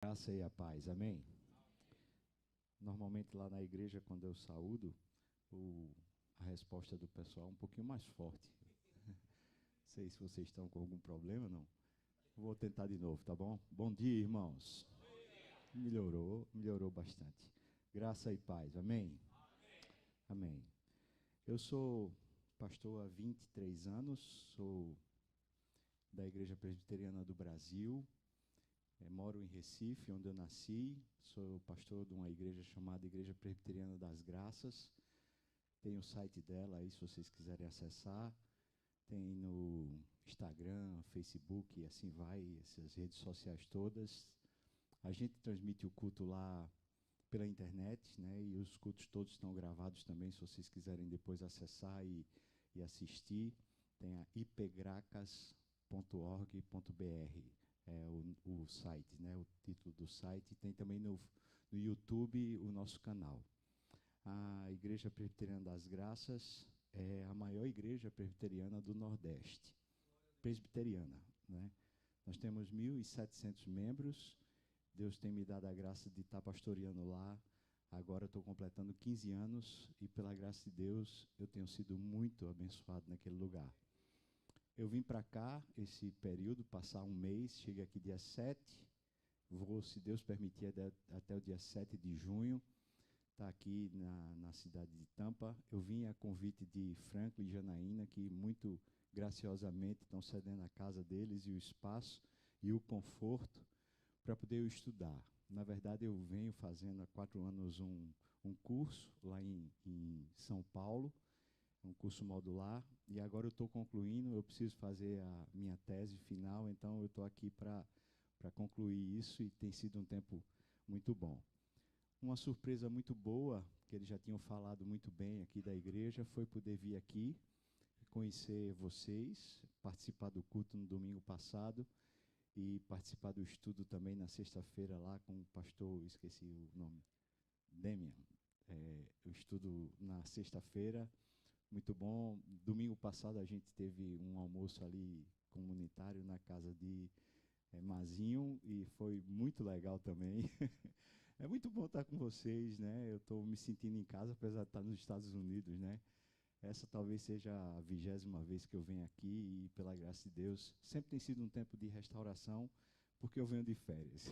Graça e a paz, amém? Normalmente lá na igreja, quando eu saúdo, a resposta do pessoal é um pouquinho mais forte. Não sei se vocês estão com algum problema, não. Vou tentar de novo, tá bom? Bom dia, irmãos. Melhorou bastante. Graça e paz, amém? Amém. Eu sou pastor há 23 anos, sou da Igreja Presbiteriana do Brasil. Moro em Recife, onde eu nasci. Sou pastor de uma igreja chamada Igreja Presbiteriana das Graças. Tem o site dela aí, se vocês quiserem acessar. Tem no Instagram, Facebook, e assim vai, essas redes sociais todas. A gente transmite o culto lá pela internet, né? E os cultos todos estão gravados também, se vocês quiserem depois acessar e assistir. Tem a ipegracas.org.br. É o site, né? O título do site. Tem também no YouTube o nosso canal. A Igreja Presbiteriana das Graças é a maior igreja presbiteriana do Nordeste. Presbiteriana, né? Nós temos 1.700 membros. Deus tem me dado a graça de estar pastoreando lá. Agora estou completando 15 anos e, pela graça de Deus, eu tenho sido muito abençoado naquele lugar. Eu vim para cá esse período, passar um mês, cheguei aqui dia 7, vou, se Deus permitir, até o dia 7 de junho, estar aqui na cidade de Tampa. Eu vim a convite de Franklin e Janaína, que muito graciosamente estão cedendo a casa deles e o espaço e o conforto para poder eu estudar. Na verdade, eu venho fazendo há 4 anos um curso lá em São Paulo, um curso modular, e agora eu estou concluindo. Eu preciso fazer a minha tese final, então eu estou aqui para concluir isso, e tem sido um tempo muito bom. Uma surpresa muito boa, que eles já tinham falado muito bem aqui da igreja, foi poder vir aqui, conhecer vocês, participar do culto no domingo passado e participar do estudo também na sexta-feira lá com o pastor, esqueci o nome, Demian. O estudo na sexta-feira, muito bom. Domingo passado a gente teve um almoço ali comunitário na casa de Mazinho e foi muito legal também. É muito bom estar com vocês, né? Eu estou me sentindo em casa, apesar de estar nos Estados Unidos, né? Essa talvez seja a 20ª vez que eu venho aqui e, pela graça de Deus, sempre tem sido um tempo de restauração, porque eu venho de férias.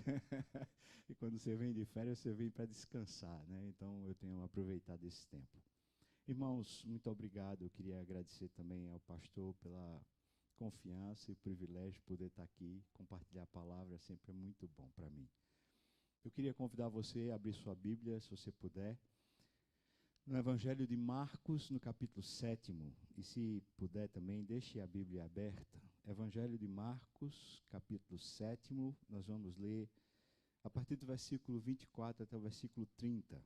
E quando você vem de férias, você vem para descansar, né? Então, eu tenho aproveitado esse tempo. Irmãos, muito obrigado. Eu queria agradecer também ao pastor pela confiança e o privilégio de poder estar aqui. Compartilhar a palavra sempre é muito bom para mim. Eu queria convidar você a abrir sua Bíblia, se você puder, no Evangelho de Marcos, no capítulo 7. E se puder também, deixe a Bíblia aberta. Evangelho de Marcos, capítulo 7. Nós vamos ler a partir do versículo 24 até o versículo 30.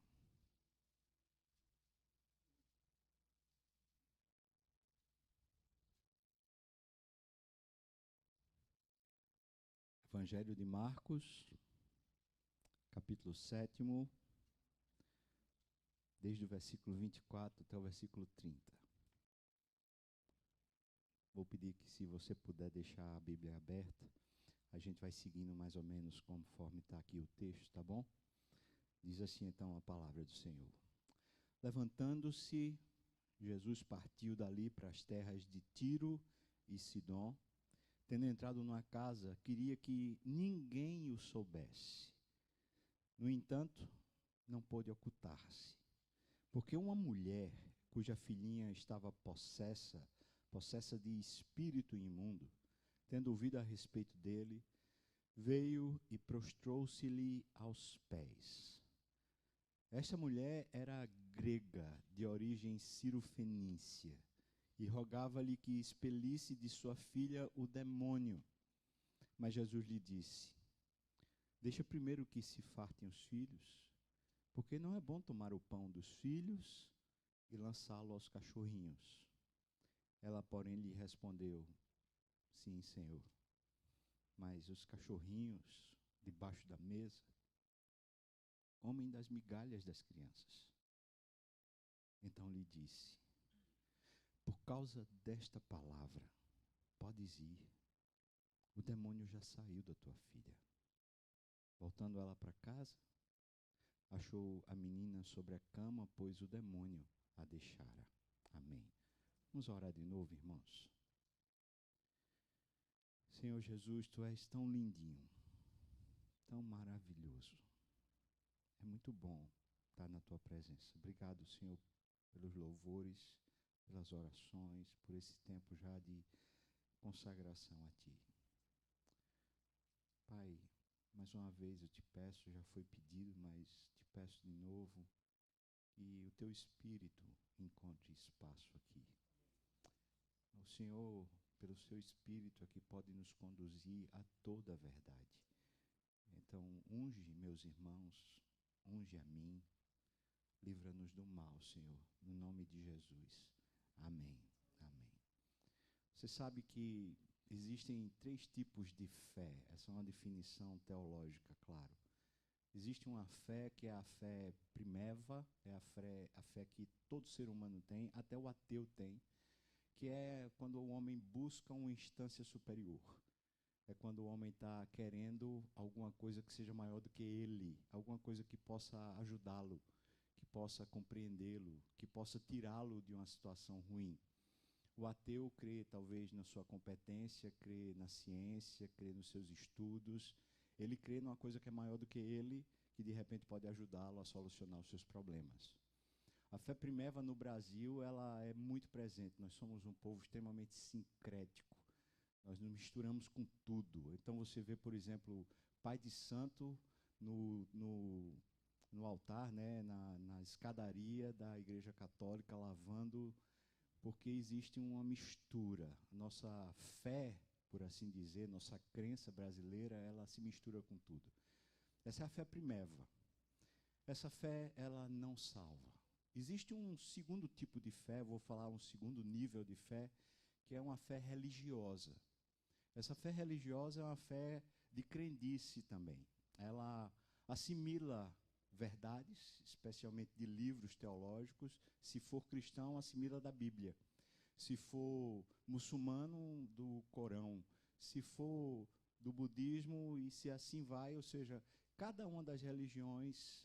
Evangelho de Marcos, capítulo 7, desde o versículo 24 até o versículo 30. Vou pedir que, se você puder deixar a Bíblia aberta, a gente vai seguindo mais ou menos conforme está aqui o texto, tá bom? Diz assim então a palavra do Senhor. Levantando-se, Jesus partiu dali para as terras de Tiro e Sidom. Tendo entrado numa casa, queria que ninguém o soubesse. No entanto, não pôde ocultar-se, porque uma mulher cuja filhinha estava possessa de espírito imundo, tendo ouvido a respeito dele, veio e prostrou-se-lhe aos pés. Esta mulher era grega, de origem cirofenícia, e rogava-lhe que expelisse de sua filha o demônio. Mas Jesus lhe disse: deixa primeiro que se fartem os filhos, porque não é bom tomar o pão dos filhos e lançá-lo aos cachorrinhos. Ela, porém, lhe respondeu: sim, Senhor, mas os cachorrinhos debaixo da mesa comem das migalhas das crianças. Então lhe disse: por causa desta palavra, podes ir, o demônio já saiu da tua filha. Voltando ela para casa, achou a menina sobre a cama, pois o demônio a deixara. Amém. Vamos orar de novo, irmãos. Senhor Jesus, Tu és tão lindinho, tão maravilhoso. É muito bom estar na Tua presença. Obrigado, Senhor, pelos louvores, pelas orações, por esse tempo já de consagração a Ti. Pai, mais uma vez eu te peço, já foi pedido, mas te peço de novo, que o Teu Espírito encontre espaço aqui. O Senhor, pelo Seu Espírito, aqui pode nos conduzir a toda a verdade. Então, unge meus irmãos, unge a mim, livra-nos do mal, Senhor, no nome de Jesus. Amém. Amém. Você sabe que existem 3 tipos de fé. Essa é uma definição teológica, claro. Existe uma fé que é a fé primeva, é a fé que todo ser humano tem, até o ateu tem, que é quando o homem busca uma instância superior. É quando o homem está querendo alguma coisa que seja maior do que ele, alguma coisa que possa ajudá-lo, que possa compreendê-lo, que possa tirá-lo de uma situação ruim. O ateu crê talvez na sua competência, crê na ciência, crê nos seus estudos. Ele crê numa coisa que é maior do que ele, que de repente pode ajudá-lo a solucionar os seus problemas. A fé primeva no Brasil, ela é muito presente. Nós somos um povo extremamente sincrético. Nós nos misturamos com tudo. Então você vê, por exemplo, pai de santo no altar, né, na escadaria da Igreja Católica, lavando, porque existe uma mistura. Nossa fé, por assim dizer, nossa crença brasileira, ela se mistura com tudo. Essa é a fé primeva. Essa fé, ela não salva. Existe um segundo tipo de fé, vou falar um segundo nível de fé, que é uma fé religiosa. Essa fé religiosa é uma fé de crendice também. Ela assimila verdades, especialmente de livros teológicos. Se for cristão, assimila da Bíblia. Se for muçulmano, do Corão. Se for do budismo, e se assim vai, ou seja, cada uma das religiões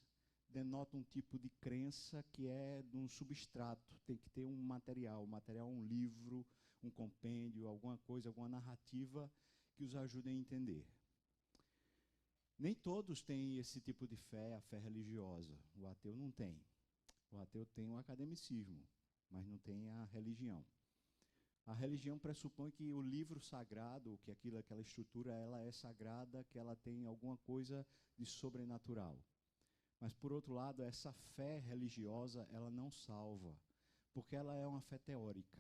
denota um tipo de crença que é de um substrato. Tem que ter um material, um livro, um compêndio, alguma coisa, alguma narrativa que os ajude a entender. Nem todos têm esse tipo de fé, a fé religiosa. O ateu não tem. O ateu tem o academicismo, mas não tem a religião. A religião pressupõe que o livro sagrado, que aquela estrutura, ela é sagrada, que ela tem alguma coisa de sobrenatural. Mas, por outro lado, essa fé religiosa, ela não salva, porque ela é uma fé teórica.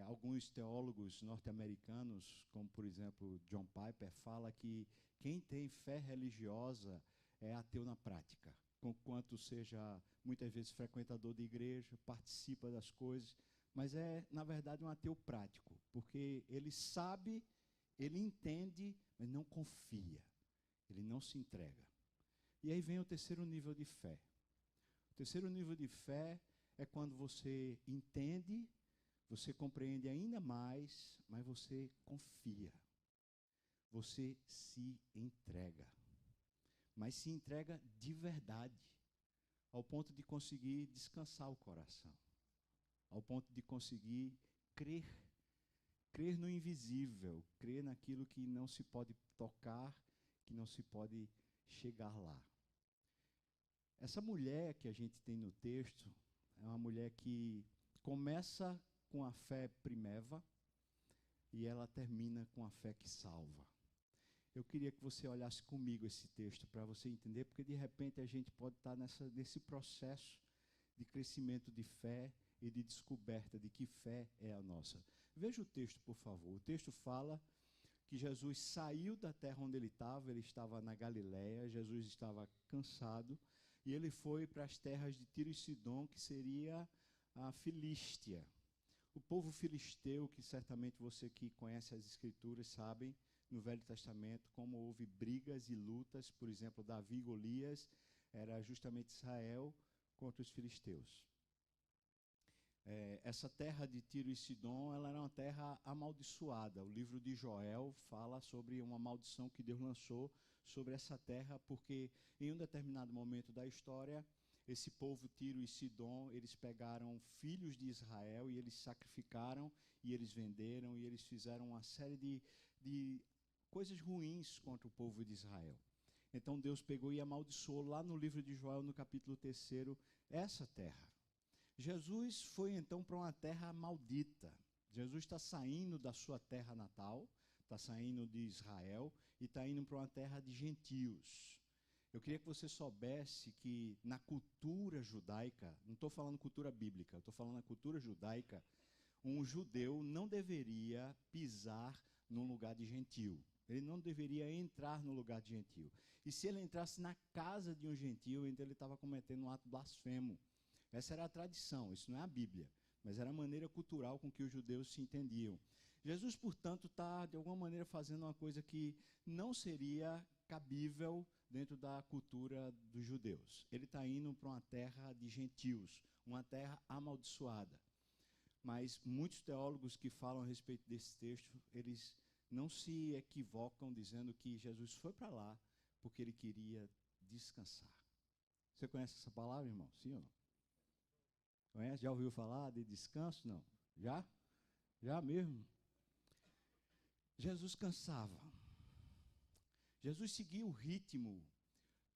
Alguns teólogos norte-americanos, como, por exemplo, John Piper, fala que quem tem fé religiosa é ateu na prática, conquanto seja, muitas vezes, frequentador de igreja, participa das coisas, mas é, na verdade, um ateu prático, porque ele sabe, ele entende, mas não confia, ele não se entrega. E aí vem o terceiro nível de fé. O terceiro nível de fé é quando você entende, você compreende ainda mais, mas você confia. Você se entrega. Mas se entrega de verdade, ao ponto de conseguir descansar o coração, ao ponto de conseguir crer. Crer no invisível, crer naquilo que não se pode tocar, que não se pode chegar lá. Essa mulher que a gente tem no texto é uma mulher que começa com a fé primeva e ela termina com a fé que salva. Eu queria que você olhasse comigo esse texto para você entender, porque de repente a gente pode estar nesse processo de crescimento de fé e de descoberta de que fé é a nossa. Veja o texto, por favor. O texto fala que Jesus saiu da terra onde ele estava na Galileia, Jesus estava cansado, e ele foi para as terras de Tiro e Sidom, que seria a Filístia. O povo filisteu, que certamente você que conhece as Escrituras sabem, no Velho Testamento, como houve brigas e lutas, por exemplo, Davi e Golias, era justamente Israel contra os filisteus. Essa terra de Tiro e Sidom, ela era uma terra amaldiçoada. O livro de Joel fala sobre uma maldição que Deus lançou sobre essa terra, porque em um determinado momento da história, esse povo Tiro e Sidom, eles pegaram filhos de Israel e eles sacrificaram, e eles venderam, e eles fizeram uma série de coisas ruins contra o povo de Israel. Então Deus pegou e amaldiçoou lá no livro de Joel, no capítulo 3, essa terra. Jesus foi então para uma terra maldita. Jesus está saindo da sua terra natal, está saindo de Israel e está indo para uma terra de gentios. Eu queria que você soubesse que na cultura judaica, não estou falando cultura bíblica, estou falando na cultura judaica, um judeu não deveria pisar num lugar de gentio. Ele não deveria entrar no lugar de gentio. E se ele entrasse na casa de um gentio, então ele estava cometendo um ato blasfemo. Essa era a tradição, isso não é a Bíblia, mas era a maneira cultural com que os judeus se entendiam. Jesus, portanto, está, de alguma maneira, fazendo uma coisa que não seria cabível dentro da cultura dos judeus. Ele está indo para uma terra de gentios, uma terra amaldiçoada. Mas muitos teólogos que falam a respeito desse texto, eles não se equivocam dizendo que Jesus foi para lá porque ele queria descansar. Você conhece essa palavra, irmão? Sim ou não? Conhece? Já ouviu falar de descanso? Não. Já? Já mesmo? Jesus cansava. Jesus seguia o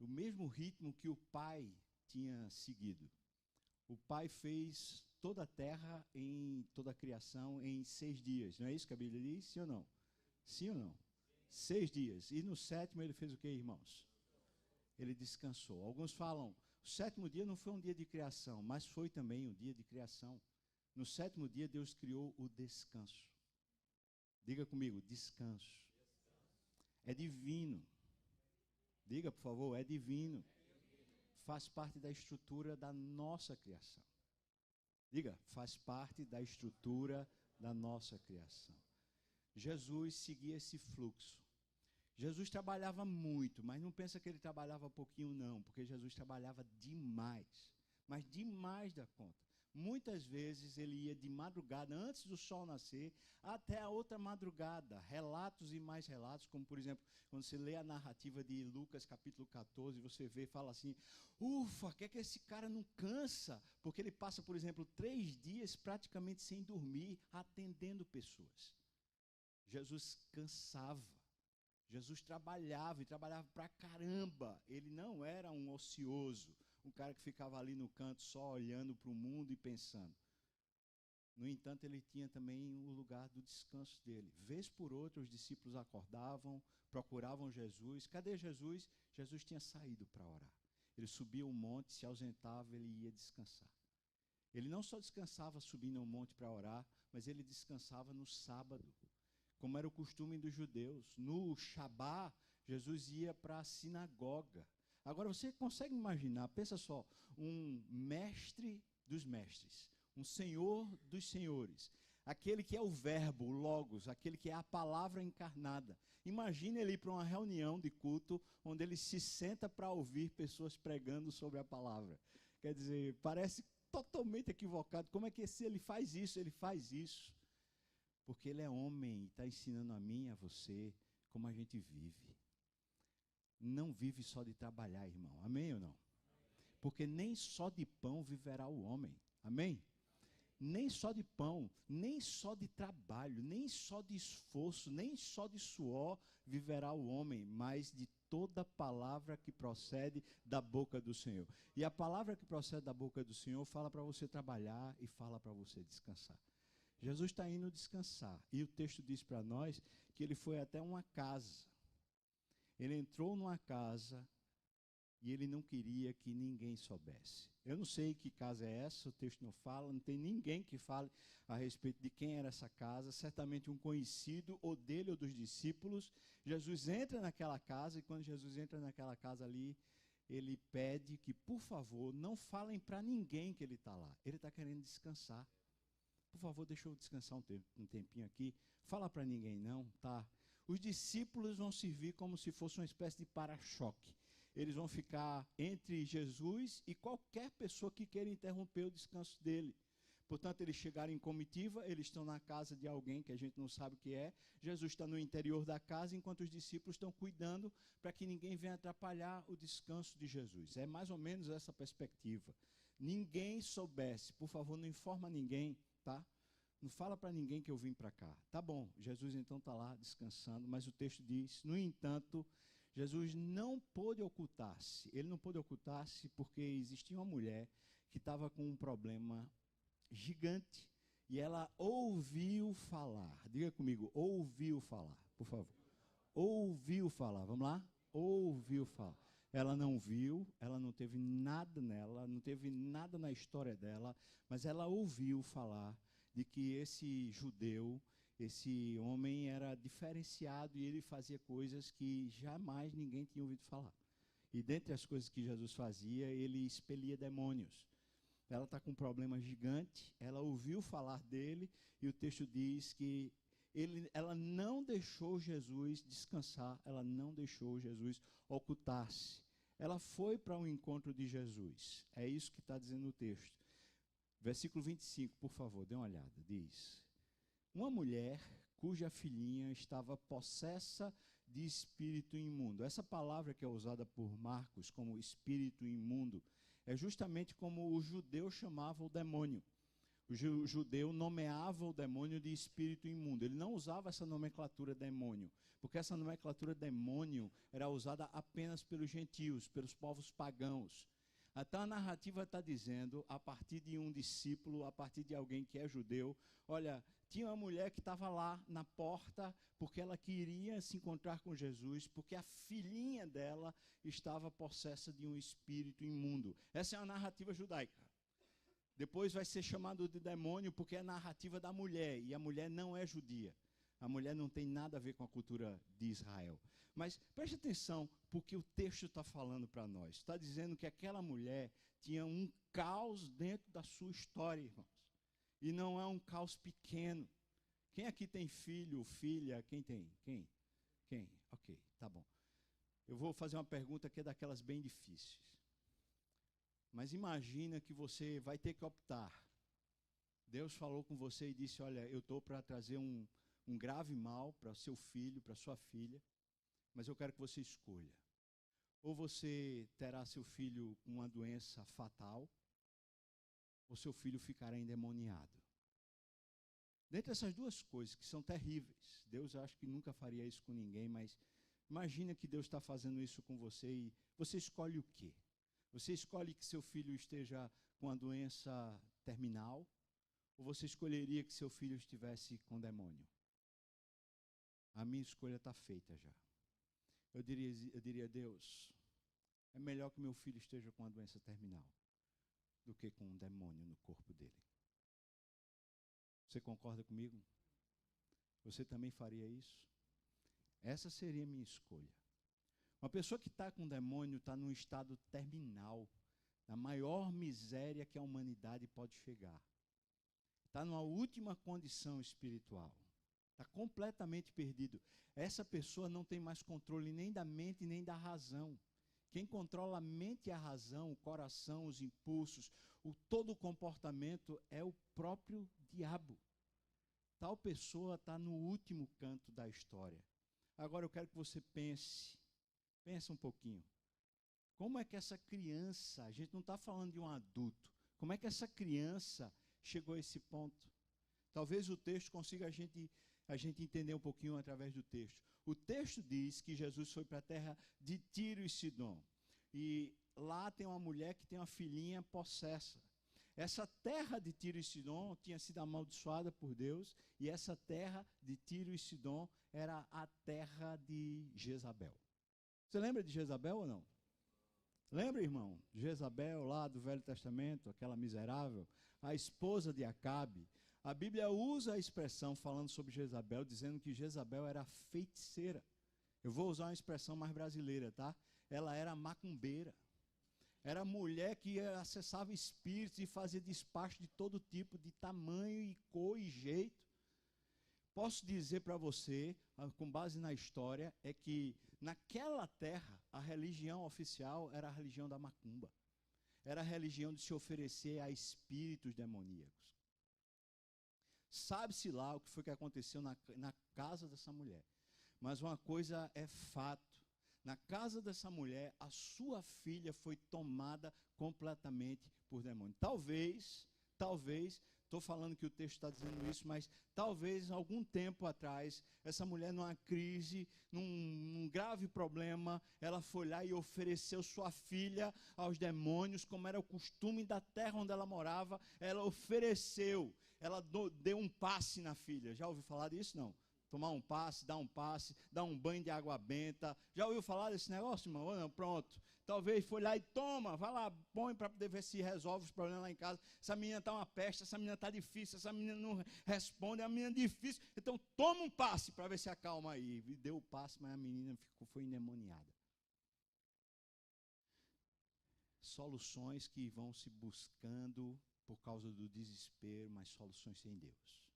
mesmo ritmo que o Pai tinha seguido. O Pai fez toda a terra, toda a criação, em 6 dias. Não é isso que a Bíblia diz? Sim ou não? Sim ou não? 6 dias. E no 7º ele fez o que, irmãos? Ele descansou. Alguns falam, o 7º dia não foi um dia de criação, mas foi também um dia de criação. No 7º dia Deus criou o descanso. Diga comigo, descanso. É divino. Diga, por favor, é divino. Faz parte da estrutura da nossa criação. Diga, faz parte da estrutura da nossa criação. Jesus seguia esse fluxo. Jesus trabalhava muito, mas não pensa que ele trabalhava pouquinho, não, porque Jesus trabalhava demais, mas demais da conta. Muitas vezes ele ia de madrugada, antes do sol nascer, até a outra madrugada. Relatos e mais relatos, como por exemplo, quando você lê a narrativa de Lucas capítulo 14, você vê e fala assim, ufa, que esse cara não cansa? Porque ele passa, por exemplo, 3 dias praticamente sem dormir, atendendo pessoas. Jesus cansava. Jesus trabalhava, e trabalhava pra caramba. Ele não era um ocioso, um cara que ficava ali no canto só olhando para o mundo e pensando. No entanto, ele tinha também o lugar do descanso dele. Vez por outra, os discípulos acordavam, procuravam Jesus. Cadê Jesus? Jesus tinha saído para orar. Ele subia um monte, se ausentava, ele ia descansar. Ele não só descansava subindo um monte para orar, mas ele descansava no sábado, como era o costume dos judeus. No Shabá, Jesus ia para a sinagoga. Agora, você consegue imaginar, pensa só, um mestre dos mestres, um senhor dos senhores, aquele que é o verbo, o logos, aquele que é a palavra encarnada. Imagine ele ir para uma reunião de culto, onde ele se senta para ouvir pessoas pregando sobre a palavra. Quer dizer, parece totalmente equivocado. Como é que ele faz isso? Ele faz isso porque ele é homem e está ensinando a mim e a você como a gente vive. Não vive só de trabalhar, irmão. Amém ou não? Porque nem só de pão viverá o homem. Amém? Nem só de pão, nem só de trabalho, nem só de esforço, nem só de suor viverá o homem, mas de toda palavra que procede da boca do Senhor. E a palavra que procede da boca do Senhor fala para você trabalhar e fala para você descansar. Jesus está indo descansar. E o texto diz para nós que ele foi até uma casa. Ele entrou numa casa e ele não queria que ninguém soubesse. Eu não sei que casa é essa, o texto não fala, não tem ninguém que fale a respeito de quem era essa casa, certamente um conhecido, ou dele ou dos discípulos. Jesus entra naquela casa, e quando Jesus entra naquela casa ali, ele pede que, por favor, não falem para ninguém que ele está lá. Ele está querendo descansar. Por favor, deixa eu descansar um tempinho aqui. Fala para ninguém não, tá? Os discípulos vão servir como se fosse uma espécie de para-choque. Eles vão ficar entre Jesus e qualquer pessoa que queira interromper o descanso dele. Portanto, eles chegaram em comitiva, eles estão na casa de alguém que a gente não sabe o que é. Jesus está no interior da casa, enquanto os discípulos estão cuidando para que ninguém venha atrapalhar o descanso de Jesus. É mais ou menos essa perspectiva. Ninguém soubesse, por favor, não informa ninguém, tá? Não fala para ninguém que eu vim para cá. Tá bom, Jesus então está lá descansando, mas o texto diz, no entanto, Jesus não pôde ocultar-se. Ele não pôde ocultar-se porque existia uma mulher que estava com um problema gigante e ela ouviu falar. Diga comigo, ouviu falar, por favor. Ouviu falar, vamos lá? Ouviu falar. Ela não viu, ela não teve nada nela, não teve nada na história dela, mas ela ouviu falar de que esse judeu, esse homem era diferenciado e ele fazia coisas que jamais ninguém tinha ouvido falar. E dentre as coisas que Jesus fazia, ele expelia demônios. Ela está com um problema gigante, ela ouviu falar dele, e o texto diz que ela não deixou Jesus descansar, ela não deixou Jesus ocultar-se. Ela foi para o encontro de Jesus. É isso que está dizendo o texto. Versículo 25, por favor, dê uma olhada. Diz, uma mulher cuja filhinha estava possessa de espírito imundo. Essa palavra que é usada por Marcos como espírito imundo, é justamente como o judeu chamava o demônio. O judeu nomeava o demônio de espírito imundo. Ele não usava essa nomenclatura demônio, porque essa nomenclatura demônio era usada apenas pelos gentios, pelos povos pagãos. Então a narrativa está dizendo, a partir de um discípulo, a partir de alguém que é judeu, olha, tinha uma mulher que estava lá na porta porque ela queria se encontrar com Jesus, porque a filhinha dela estava possessa de um espírito imundo. Essa é a narrativa judaica. Depois vai ser chamado de demônio porque é a narrativa da mulher, e a mulher não é judia. A mulher não tem nada a ver com a cultura de Israel. Mas preste atenção, porque o texto está falando para nós. Está dizendo que aquela mulher tinha um caos dentro da sua história, irmãos. E não é um caos pequeno. Quem aqui tem filho, filha? Quem tem? Quem? Ok, tá bom. Eu vou fazer uma pergunta que é daquelas bem difíceis. Mas imagina que você vai ter que optar. Deus falou com você e disse, olha, eu estou para trazer um grave mal para seu filho, para sua filha, mas eu quero que você escolha. Ou você terá seu filho com uma doença fatal, ou seu filho ficará endemoniado. Dentre essas duas coisas que são terríveis, Deus acho que nunca faria isso com ninguém, mas imagina que Deus está fazendo isso com você e você escolhe o quê? Você escolhe que seu filho esteja com a doença terminal, ou você escolheria que seu filho estivesse com demônio? A minha escolha está feita já. Eu diria, Deus, é melhor que meu filho esteja com a doença terminal do que com um demônio no corpo dele. Você concorda comigo? Você também faria isso? Essa seria a minha escolha. Uma pessoa que está com demônio está num estado terminal, na maior miséria que a humanidade pode chegar. Está numa última condição espiritual. Está completamente perdido. Essa pessoa não tem mais controle nem da mente nem da razão. Quem controla a mente e a razão, o coração, os impulsos, todo o comportamento é o próprio diabo. Tal pessoa está no último canto da história. Agora eu quero que você pense um pouquinho. Como é que essa criança, a gente não está falando de um adulto, como é que essa criança chegou a esse ponto? Talvez o texto consiga a gente entender um pouquinho através do texto. O texto diz que Jesus foi para a terra de Tiro e Sidom. E lá tem uma mulher que tem uma filhinha possessa. Essa terra de Tiro e Sidom tinha sido amaldiçoada por Deus, e essa terra de Tiro e Sidom era a terra de Jezabel. Você lembra de Jezabel ou não? Lembra, irmão? Jezabel lá do Velho Testamento, aquela miserável, a esposa de Acabe. A Bíblia usa a expressão falando sobre Jezabel, dizendo que Jezabel era feiticeira. Eu vou usar uma expressão mais brasileira, tá? Ela era macumbeira. Era mulher que acessava espíritos e fazia despacho de todo tipo, de tamanho e cor e jeito. Posso dizer para você, com base na história, é que naquela terra a religião oficial era a religião da macumba. Era a religião de se oferecer a espíritos demoníacos. Sabe-se lá o que foi que aconteceu na casa dessa mulher. Mas uma coisa é fato. Na casa dessa mulher, a sua filha foi tomada completamente por demônio. Talvez, estou falando que o texto está dizendo isso, mas talvez algum tempo atrás, essa mulher numa crise, num grave problema, ela foi lá e ofereceu sua filha aos demônios, como era o costume da terra onde ela morava, ela ofereceu, ela deu um passe na filha. Já ouviu falar disso? Não. Tomar um passe, dar um banho de água benta. Já ouviu falar desse negócio, irmão? Não, pronto. Talvez foi lá e toma, vai lá, põe para poder ver se resolve os problemas lá em casa. Essa menina está uma peste, essa menina está difícil, essa menina não responde, a menina é difícil. Então toma um passe para ver se acalma aí. E deu o passe, mas a menina foi endemoniada. Soluções que vão se buscando por causa do desespero, mas soluções sem Deus.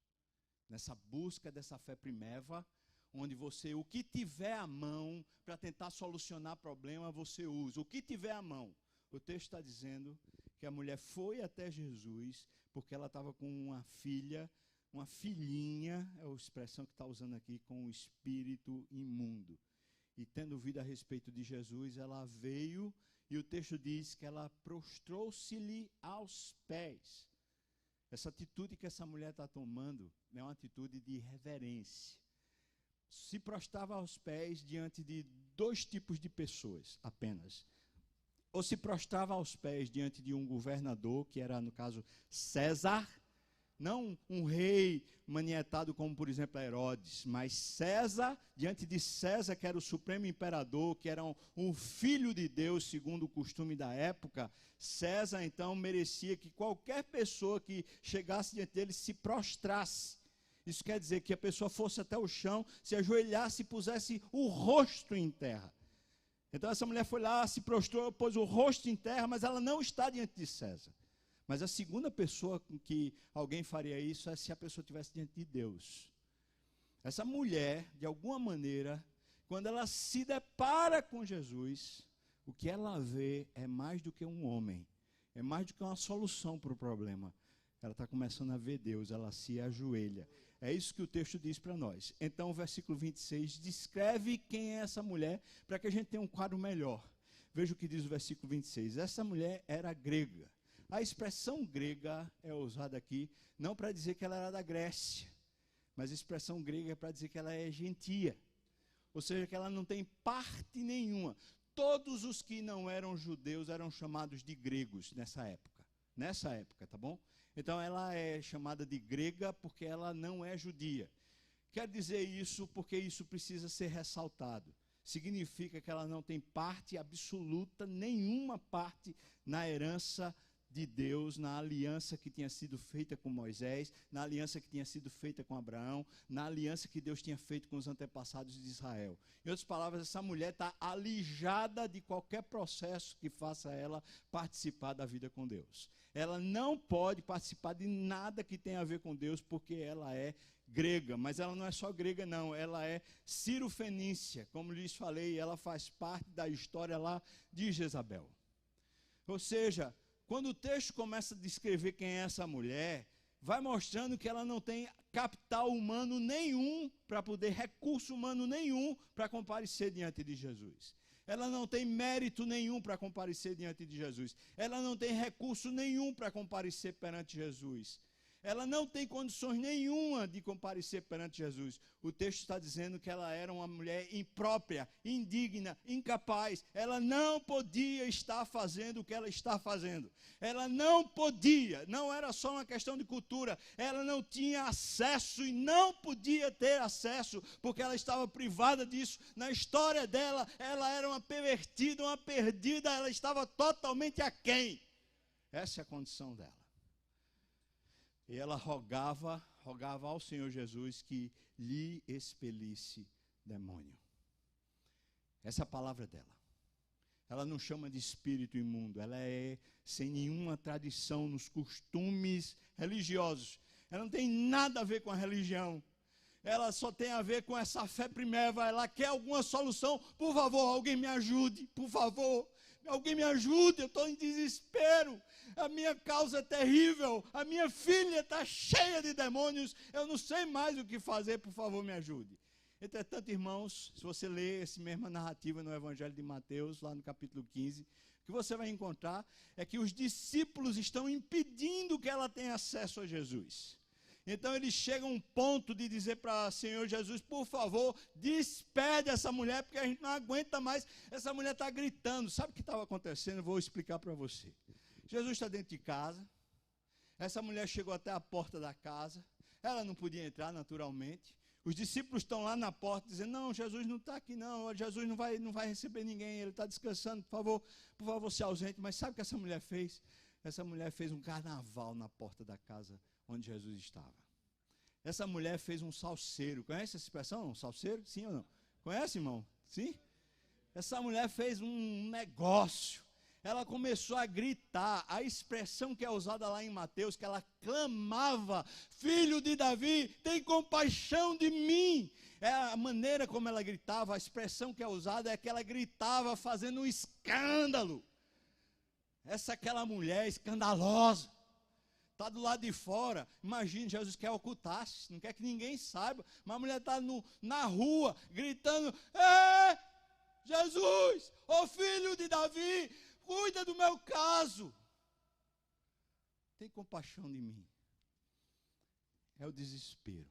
Nessa busca dessa fé primeva, onde você, o que tiver à mão para tentar solucionar problema, você usa. O que tiver à mão. O texto está dizendo que a mulher foi até Jesus, porque ela estava com uma filhinha, é a expressão que está usando aqui, com um espírito imundo. E tendo ouvido a respeito de Jesus, ela veio, e o texto diz que ela prostrou-se-lhe aos pés. Essa atitude que essa mulher está tomando é uma atitude de reverência. Se prostrava aos pés diante de dois tipos de pessoas apenas. Ou se prostrava aos pés diante de um governador, que era, no caso, César, não um rei manietado como, por exemplo, Herodes, mas César, diante de César, que era o supremo imperador, que era um filho de Deus, segundo o costume da época, César, então, merecia que qualquer pessoa que chegasse diante dele se prostrasse. Isso quer dizer que a pessoa fosse até o chão, se ajoelhasse e pusesse o rosto em terra. Então, essa mulher foi lá, se prostrou, pôs o rosto em terra, mas ela não está diante de César. Mas a segunda pessoa com que alguém faria isso é se a pessoa estivesse diante de Deus. Essa mulher, de alguma maneira, quando ela se depara com Jesus, o que ela vê é mais do que um homem, é mais do que uma solução para o problema. Ela está começando a ver Deus, ela se ajoelha. É isso que o texto diz para nós. Então, o versículo 26 descreve quem é essa mulher, para que a gente tenha um quadro melhor. Veja o que diz o versículo 26. Essa mulher era grega. A expressão grega é usada aqui, não para dizer que ela era da Grécia, mas a expressão grega é para dizer que ela é gentia. Ou seja, que ela não tem parte nenhuma. Todos os que não eram judeus eram chamados de gregos nessa época, tá bom? Então ela é chamada de grega porque ela não é judia. Quer dizer isso porque isso precisa ser ressaltado. Significa que ela não tem parte absoluta, nenhuma parte na herança de Deus, na aliança que tinha sido feita com Moisés, na aliança que tinha sido feita com Abraão, na aliança que Deus tinha feito com os antepassados de Israel. Em outras palavras, essa mulher está alijada de qualquer processo que faça ela participar da vida com Deus. Ela não pode participar de nada que tenha a ver com Deus, porque ela é grega, mas ela não é só grega não, ela é cirofenícia, como lhes falei, ela faz parte da história lá de Jezabel. Ou seja, quando o texto começa a descrever quem é essa mulher, vai mostrando que ela não tem capital humano nenhum para poder, recurso humano nenhum para comparecer diante de Jesus. Ela não tem mérito nenhum para comparecer diante de Jesus. Ela não tem recurso nenhum para comparecer perante Jesus. Ela não tem condições nenhuma de comparecer perante Jesus. O texto está dizendo que ela era uma mulher imprópria, indigna, incapaz. Ela não podia estar fazendo o que ela está fazendo. Ela não podia, não era só uma questão de cultura. Ela não tinha acesso e não podia ter acesso, porque ela estava privada disso. Na história dela, ela era uma pervertida, uma perdida, ela estava totalmente aquém. Essa é a condição dela. E ela rogava ao Senhor Jesus que lhe expelisse demônio. Essa é a palavra dela. Ela não chama de espírito imundo, ela é sem nenhuma tradição nos costumes religiosos. Ela não tem nada a ver com a religião. ela só tem a ver com essa fé primeira, ela quer alguma solução, por favor, alguém me ajude, por favor, alguém me ajude, eu estou em desespero, a minha causa é terrível, a minha filha está cheia de demônios, eu não sei mais o que fazer, por favor, me ajude. Entretanto, irmãos, se você ler essa mesma narrativa no Evangelho de Mateus, lá no capítulo 15, o que você vai encontrar é que os discípulos estão impedindo que ela tenha acesso a Jesus. Então eles chegam a um ponto de dizer para o Senhor Jesus, por favor, despede essa mulher, porque a gente não aguenta mais, essa mulher está gritando. Sabe o que estava acontecendo? Eu vou explicar para você. Jesus está dentro de casa, essa mulher chegou até a porta da casa, ela não podia entrar naturalmente, os discípulos estão lá na porta dizendo, não, Jesus não está aqui não, Jesus não vai receber ninguém, ele está descansando, por favor, se ausente. Mas sabe o que essa mulher fez? Essa mulher fez um carnaval na porta da casa onde Jesus estava. Essa mulher fez um salseiro. Conhece essa expressão? Um salseiro? Sim ou não? Conhece, irmão? Sim? Essa mulher fez um negócio. Ela começou a gritar. A expressão que é usada lá em Mateus, que ela clamava, filho de Davi, tem compaixão de mim. É a maneira como ela gritava, a expressão que é usada é que ela gritava fazendo um escândalo. Essa é aquela mulher escandalosa. Está do lado de fora, imagine, Jesus quer ocultar-se, não quer que ninguém saiba, mas a mulher está na rua, gritando, Jesus, ô filho de Davi, cuida do meu caso, tem compaixão de mim. É o desespero.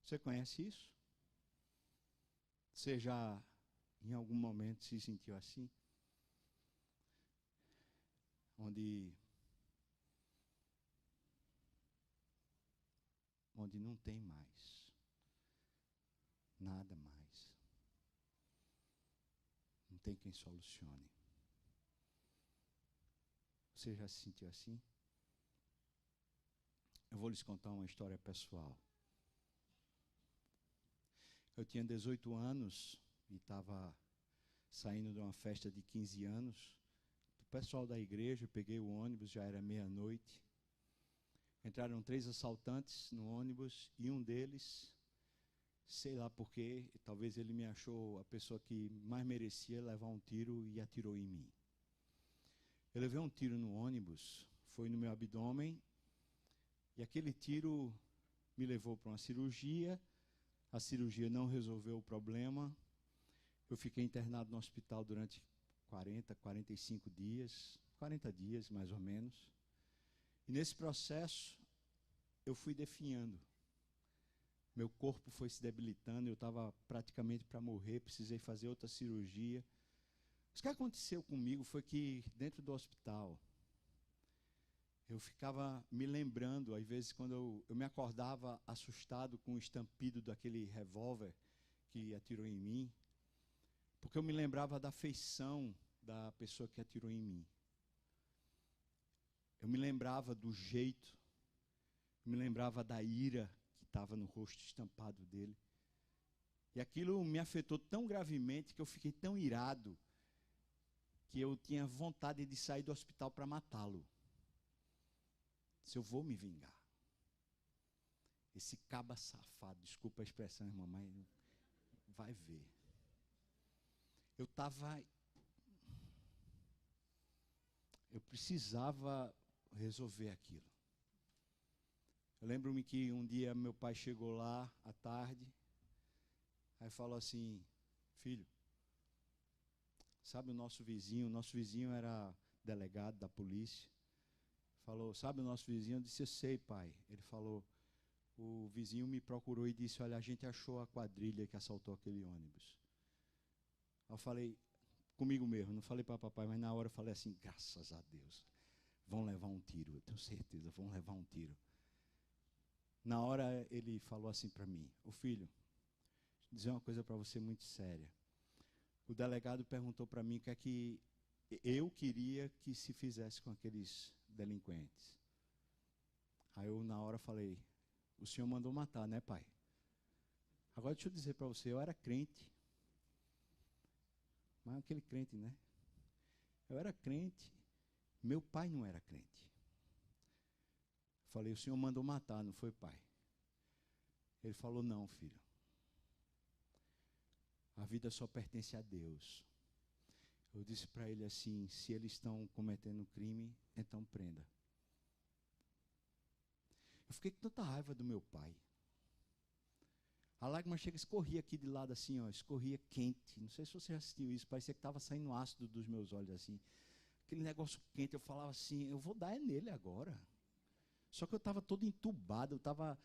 Você conhece isso? Você já, em algum momento, se sentiu assim? Onde não tem mais, nada mais, não tem quem solucione. Você já se sentiu assim? Eu vou lhes contar uma história pessoal. Eu tinha 18 anos e estava saindo de uma festa de 15 anos, o pessoal da igreja, peguei o ônibus, já era meia-noite. Entraram 3 assaltantes no ônibus e um deles, sei lá porquê, talvez ele me achou a pessoa que mais merecia levar um tiro e atirou em mim. Eu levei um tiro no ônibus, foi no meu abdômen, e aquele tiro me levou para uma cirurgia. A cirurgia não resolveu o problema. Eu fiquei internado no hospital durante 45 dias, 40 dias mais ou menos. E nesse processo, eu fui definhando. Meu corpo foi se debilitando, eu estava praticamente para morrer, precisei fazer outra cirurgia. O que aconteceu comigo foi que, dentro do hospital, eu ficava me lembrando, às vezes, quando eu me acordava assustado com o estampido daquele revólver que atirou em mim, porque eu me lembrava da feição da pessoa que atirou em mim. Eu me lembrava do jeito, eu me lembrava da ira que estava no rosto estampado dele. E aquilo me afetou tão gravemente que eu fiquei tão irado que eu tinha vontade de sair do hospital para matá-lo. Se eu vou me vingar. Esse caba safado, desculpa a expressão, irmão, mas vai ver. Eu precisava resolver aquilo. Eu lembro-me que um dia meu pai chegou lá à tarde, aí falou assim, filho, sabe o nosso vizinho era delegado da polícia, falou, sabe o nosso vizinho? Eu disse, eu sei, pai. Ele falou, o vizinho me procurou e disse, olha, a gente achou a quadrilha que assaltou aquele ônibus. Eu falei, comigo mesmo, não falei para papai, mas na hora eu falei assim, graças a Deus, vão levar um tiro, eu tenho certeza, vão levar um tiro. Na hora ele falou assim para mim, ô filho, vou dizer uma coisa para você muito séria. O delegado perguntou para mim o que é que eu queria que se fizesse com aqueles delinquentes. Aí eu na hora falei, o senhor mandou matar, né, pai? Agora deixa eu dizer para você, eu era crente. Mas aquele crente, né? Eu era crente, meu pai não era crente. Falei, o senhor mandou matar, não foi, pai? Ele falou, não, filho. A vida só pertence a Deus. Eu disse para ele assim, se eles estão cometendo crime, então prenda. Eu fiquei com tanta raiva do meu pai. A lágrima chega, escorria aqui de lado assim, ó, escorria quente. Não sei se você já assistiu isso, parecia que estava saindo ácido dos meus olhos assim. Aquele negócio quente, eu falava assim, eu vou dar nele agora. Só que eu estava todo entubado, eu estava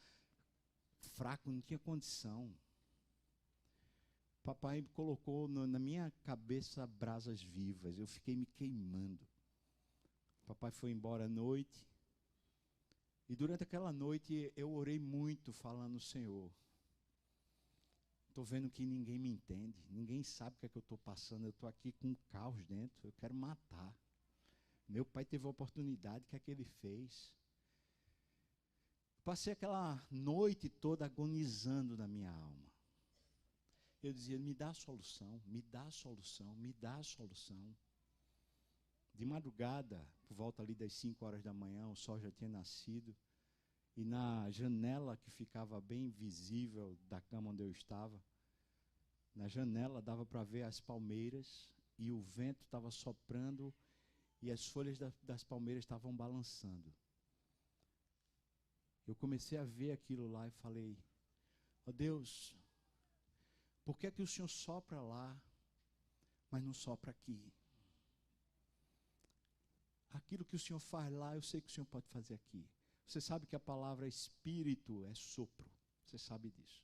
fraco, não tinha condição. Papai colocou na minha cabeça brasas vivas, eu fiquei me queimando. Papai foi embora à noite, e durante aquela noite eu orei muito falando, Senhor, estou vendo que ninguém me entende, ninguém sabe o que é que eu estou passando, eu estou aqui com um caos dentro, eu quero matar. Meu pai teve a oportunidade, o que é que ele fez? Passei aquela noite toda agonizando na minha alma. Eu dizia, me dá a solução, me dá a solução, me dá a solução. De madrugada, por volta ali das 5 horas da manhã, o sol já tinha nascido, e na janela que ficava bem visível da cama onde eu estava, na janela dava para ver as palmeiras, e o vento estava soprando, e as folhas das palmeiras estavam balançando. Eu comecei a ver aquilo lá e falei, ó Deus, por que é que o Senhor sopra lá, mas não sopra aqui? Aquilo que o Senhor faz lá, eu sei que o Senhor pode fazer aqui. Você sabe que a palavra espírito é sopro. Você sabe disso.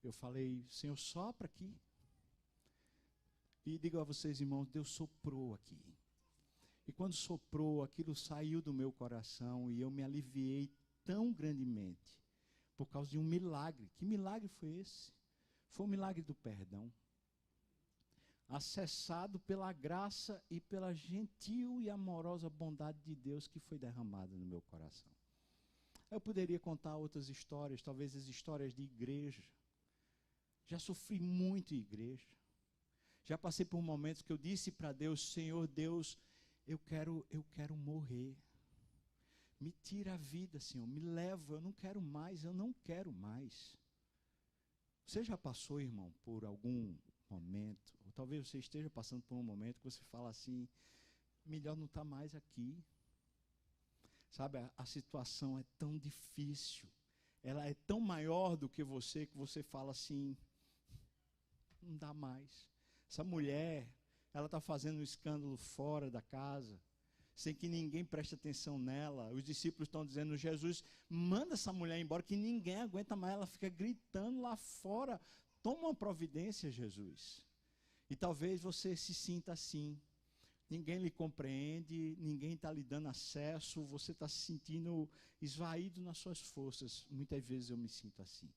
Eu falei, Senhor, sopra aqui. E digo a vocês, irmãos, Deus soprou aqui. E quando soprou, aquilo saiu do meu coração e eu me aliviei tão grandemente por causa de um milagre. Que milagre foi esse? Foi o milagre do perdão, acessado pela graça e pela gentil e amorosa bondade de Deus que foi derramada no meu coração. Eu poderia contar outras histórias, talvez as histórias de igreja. Já sofri muito em igreja. Já passei por momentos que eu disse para Deus, Senhor Deus, eu quero morrer. Me tira a vida, Senhor, me leva, eu não quero mais. Você já passou, irmão, por algum momento, ou talvez você esteja passando por um momento que você fala assim, melhor não estar mais aqui. Sabe, a situação é tão difícil, ela é tão maior do que você fala assim, não dá mais. Essa mulher, ela está fazendo um escândalo fora da casa, sem que ninguém preste atenção nela. Os discípulos estão dizendo, Jesus, manda essa mulher embora, que ninguém aguenta mais, ela fica gritando lá fora. Toma uma providência, Jesus. E talvez você se sinta assim. Ninguém lhe compreende, ninguém está lhe dando acesso, você está se sentindo esvaído nas suas forças. Muitas vezes eu me sinto assim.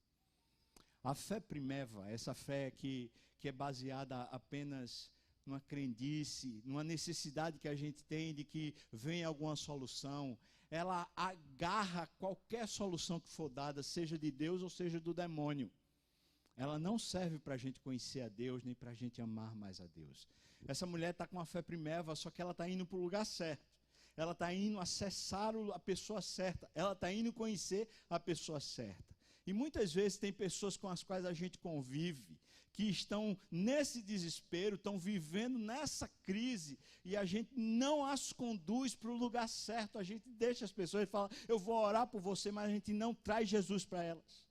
A fé primeva, essa fé que é baseada apenas numa crendice, numa necessidade que a gente tem de que venha alguma solução, ela agarra qualquer solução que for dada, seja de Deus ou seja do demônio. Ela não serve para a gente conhecer a Deus, nem para a gente amar mais a Deus. Essa mulher está com a fé primeva, só que ela está indo para o lugar certo. Ela está indo acessar a pessoa certa. Ela está indo conhecer a pessoa certa. E muitas vezes tem pessoas com as quais a gente convive, que estão nesse desespero, estão vivendo nessa crise, e a gente não as conduz para o lugar certo. A gente deixa as pessoas e fala, eu vou orar por você, mas a gente não traz Jesus para elas.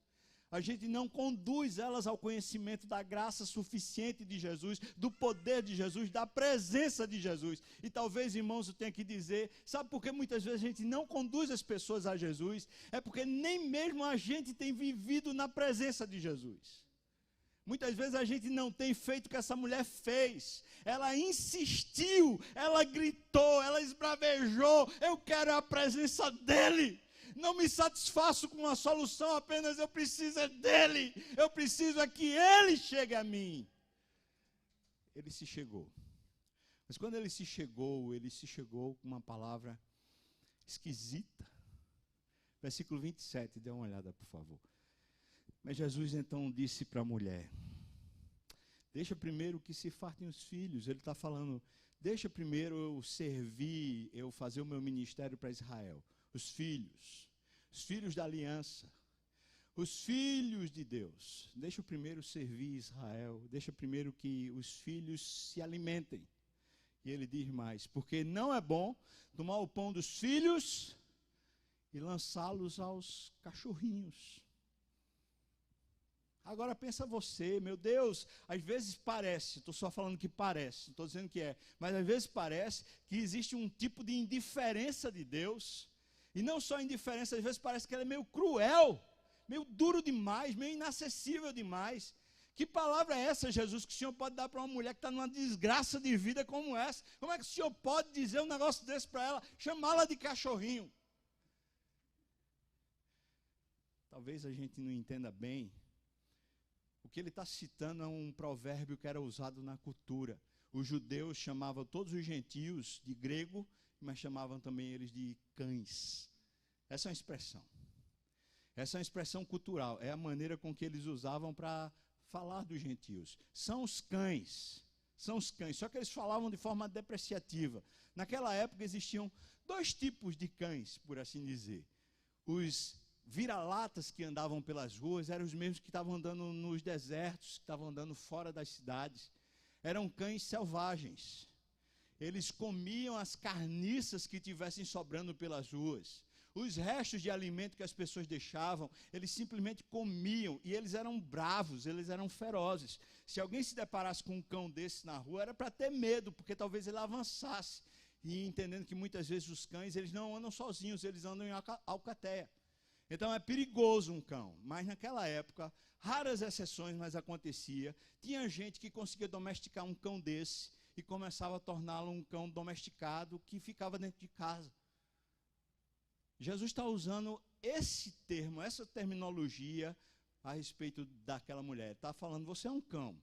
A gente não conduz elas ao conhecimento da graça suficiente de Jesus, do poder de Jesus, da presença de Jesus. E talvez, irmãos, eu tenha que dizer, sabe por que muitas vezes a gente não conduz as pessoas a Jesus? É porque nem mesmo a gente tem vivido na presença de Jesus. Muitas vezes a gente não tem feito o que essa mulher fez. Ela insistiu, ela gritou, ela esbravejou, eu quero a presença dEle. Não me satisfaço com uma solução, apenas eu preciso é dEle. Eu preciso é que Ele chegue a mim. Ele se chegou. Mas quando ele se chegou com uma palavra esquisita. Versículo 27, dê uma olhada, por favor. Mas Jesus então disse para a mulher, deixa primeiro que se fartem os filhos. Ele está falando, deixa primeiro eu servir, eu fazer o meu ministério para Israel. Os filhos da aliança, Os filhos de Deus. Deixa primeiro servir Israel. Deixa primeiro que os filhos se alimentem. E ele diz mais, porque não é bom tomar o pão dos filhos e lançá-los aos cachorrinhos. Agora pensa você, meu Deus, às vezes parece, estou só falando que parece, não estou dizendo que é, mas às vezes parece que existe um tipo de indiferença de Deus, e não só indiferença, às vezes parece que ela é meio cruel, meio duro demais, meio inacessível demais. Que palavra é essa, Jesus, que o Senhor pode dar para uma mulher que está numa desgraça de vida como essa? Como é que o Senhor pode dizer um negócio desse para ela, chamá-la de cachorrinho? Talvez a gente não entenda bem. O que ele está citando é um provérbio que era usado na cultura. Os judeus chamavam todos os gentios de grego, mas chamavam também eles de cães. Essa é uma expressão. Essa é uma expressão cultural. É a maneira com que eles usavam para falar dos gentios. São os cães. São os cães. Só que eles falavam de forma depreciativa. Naquela época existiam dois tipos de cães, por assim dizer. Os vira-latas que andavam pelas ruas eram os mesmos que estavam andando nos desertos, que estavam andando fora das cidades. Eram cães selvagens. Eles comiam as carniças que tivessem sobrando pelas ruas. Os restos de alimento que as pessoas deixavam, eles simplesmente comiam. E eles eram bravos, eles eram ferozes. Se alguém se deparasse com um cão desse na rua, era para ter medo, porque talvez ele avançasse. E entendendo que muitas vezes os cães, eles não andam sozinhos, eles andam em alcateia. Então é perigoso um cão. Mas naquela época, raras exceções, mas acontecia. Tinha gente que conseguia domesticar um cão desse e começava a torná-lo um cão domesticado que ficava dentro de casa. Jesus está usando esse termo, essa terminologia a respeito daquela mulher. Está falando, você é um cão.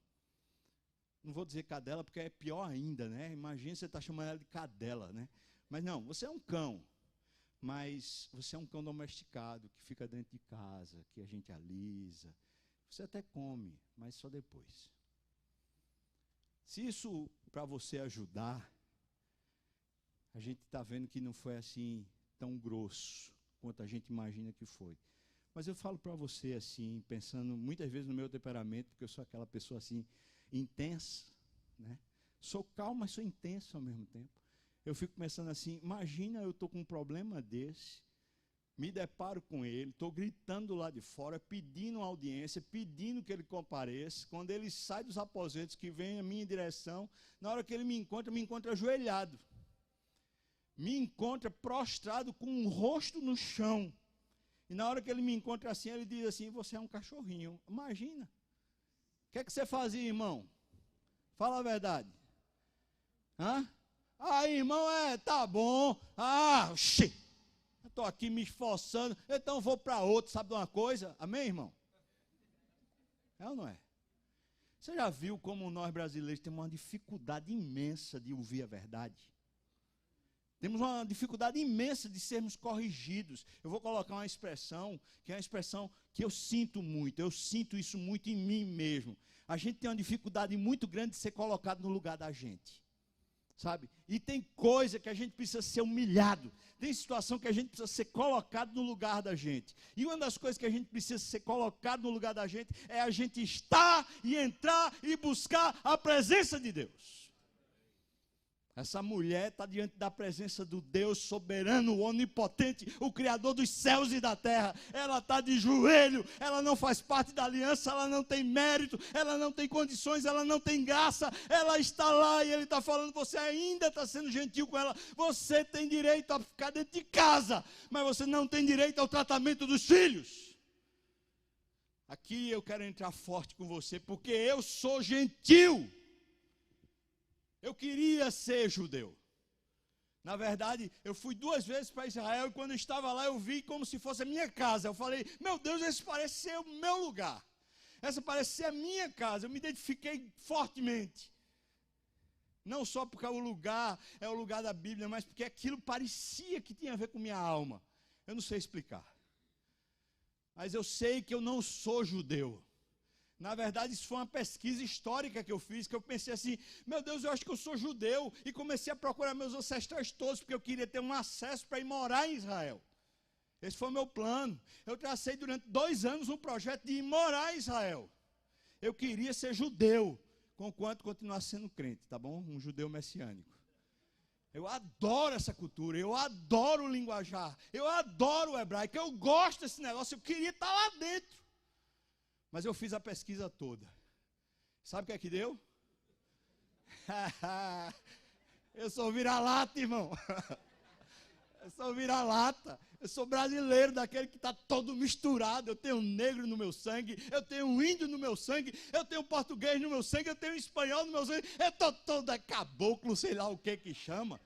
Não vou dizer cadela, porque é pior ainda, né? Imagina você está chamando ela de cadela, né? Mas não, você é um cão. Mas você é um cão domesticado, que fica dentro de casa, que a gente alisa. Você até come, mas só depois. Se isso para você ajudar, a gente está vendo que não foi assim tão grosso quanto a gente imagina que foi. Mas eu falo para você assim, pensando muitas vezes no meu temperamento, porque eu sou aquela pessoa assim, intensa, né? Sou calmo, mas sou intenso ao mesmo tempo. Eu fico pensando assim, imagina eu estou com um problema desse, me deparo com ele, estou gritando lá de fora, pedindo audiência, pedindo que ele compareça. Quando ele sai dos aposentos, que vem a minha direção, na hora que ele me encontra ajoelhado. Me encontra prostrado com o rosto no chão. E na hora que ele me encontra assim, ele diz assim, você é um cachorrinho. Imagina. O que é que você fazia, irmão? Fala a verdade. Hã? Ah, irmão, tá bom. Eu estou aqui me esforçando, então vou para outro, sabe de uma coisa? Amém, irmão? É ou não é? Você já viu como nós brasileiros temos uma dificuldade imensa de ouvir a verdade? Temos uma dificuldade imensa de sermos corrigidos. Eu vou colocar uma expressão, que é uma expressão que eu sinto muito, eu sinto isso muito em mim mesmo. A gente tem uma dificuldade muito grande de ser colocado no lugar da gente. Sabe? E tem coisa que a gente precisa ser humilhado. Tem situação que a gente precisa ser colocado no lugar da gente. E uma das coisas que a gente precisa ser colocado no lugar da gente é a gente estar e entrar e buscar a presença de Deus. Essa mulher está diante da presença do Deus soberano, onipotente, o Criador dos céus e da terra. Ela está de joelho, ela não faz parte da aliança, ela não tem mérito, ela não tem condições, ela não tem graça. Ela está lá e ele está falando, você ainda está sendo gentil com ela. Você tem direito a ficar dentro de casa, mas você não tem direito ao tratamento dos filhos. Aqui eu quero entrar forte com você, porque eu sou gentil. Eu queria ser judeu. Na verdade, eu fui 2 vezes para Israel e quando eu estava lá eu vi como se fosse a minha casa. Eu falei, meu Deus, esse parece ser o meu lugar. Essa parece ser a minha casa. Eu me identifiquei fortemente. Não só porque o lugar é o lugar da Bíblia, mas porque aquilo parecia que tinha a ver com minha alma. Eu não sei explicar. Mas eu sei que eu não sou judeu. Na verdade, isso foi uma pesquisa histórica que eu fiz, que eu pensei assim, meu Deus, eu acho que eu sou judeu, e comecei a procurar meus ancestrais todos, porque eu queria ter um acesso para ir morar em Israel. Esse foi o meu plano. Eu tracei durante 2 anos um projeto de ir morar em Israel. Eu queria ser judeu, conquanto continuar sendo crente, tá bom? Um judeu messiânico. Eu adoro essa cultura, eu adoro o linguajar, eu adoro o hebraico, eu gosto desse negócio, eu queria estar lá dentro. Mas eu fiz a pesquisa toda. Sabe o que é que deu? Eu sou vira-lata, irmão. Eu sou vira-lata. Eu sou brasileiro, daquele que está todo misturado. Eu tenho negro no meu sangue, eu tenho índio no meu sangue, eu tenho português no meu sangue, eu tenho espanhol no meu sangue. Eu estou todo caboclo, sei lá o que chama.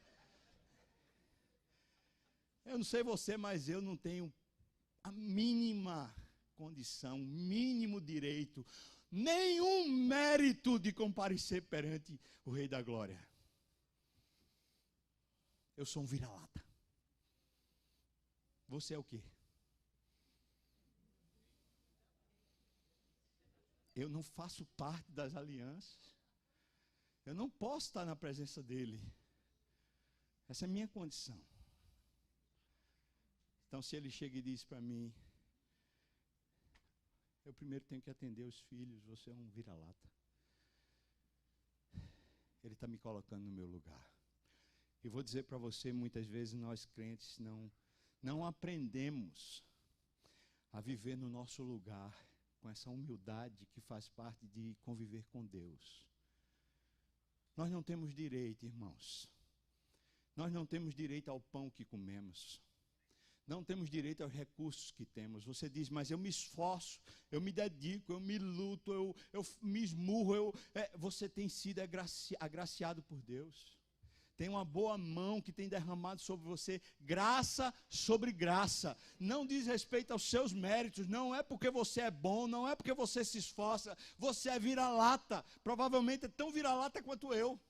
Eu não sei você, mas eu não tenho a mínima condição, mínimo direito, nenhum mérito de comparecer perante o Rei da Glória. Eu sou um vira-lata. Você é o quê? Eu não faço parte das alianças. Eu não posso estar na presença dele. Essa é a minha condição. Então, se ele chega e diz para mim, eu primeiro tenho que atender os filhos, você é um vira-lata. Ele está me colocando no meu lugar. E vou dizer para você, muitas vezes nós crentes não aprendemos a viver no nosso lugar com essa humildade que faz parte de conviver com Deus. Nós não temos direito, irmãos. Nós não temos direito ao pão que comemos. Não temos direito aos recursos que temos. Você diz, mas eu me esforço, eu me dedico, eu me luto, eu me esmurro. Você tem sido agraciado por Deus. Tem uma boa mão que tem derramado sobre você, graça sobre graça. Não diz respeito aos seus méritos, não é porque você é bom, não é porque você se esforça. Você é vira-lata, provavelmente é tão vira-lata quanto eu.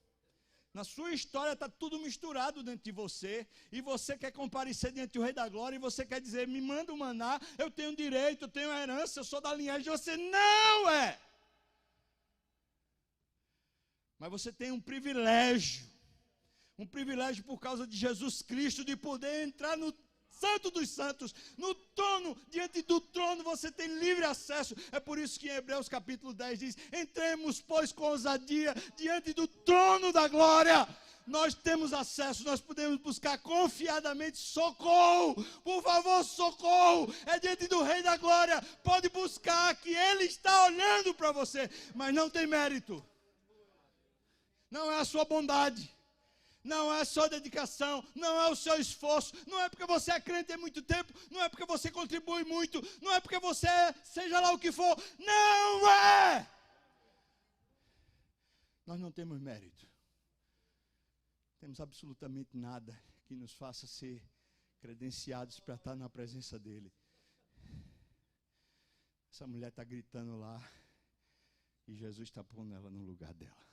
Na sua história está tudo misturado dentro de você, e você quer comparecer diante do Rei da Glória, e você quer dizer, me manda o maná, eu tenho direito, eu tenho herança, eu sou da linhagem, você não é. Mas você tem um privilégio por causa de Jesus Cristo, de poder entrar no Santo dos Santos, no trono, diante do trono você tem livre acesso. É por isso que em Hebreus capítulo 10 diz, entremos pois com ousadia diante do trono da glória. Nós temos acesso, nós podemos buscar confiadamente socorro. Por favor, socorro. É diante do Rei da Glória. Pode buscar, que Ele está olhando para você. Mas não tem mérito. Não é a sua bondade. Não é a sua dedicação, não é o seu esforço, não é porque você é crente há muito tempo, não é porque você contribui muito, não é porque você seja lá o que for, não é! Nós não temos mérito. Temos absolutamente nada que nos faça ser credenciados para estar na presença dele. Essa mulher está gritando lá e Jesus está pondo ela no lugar dela.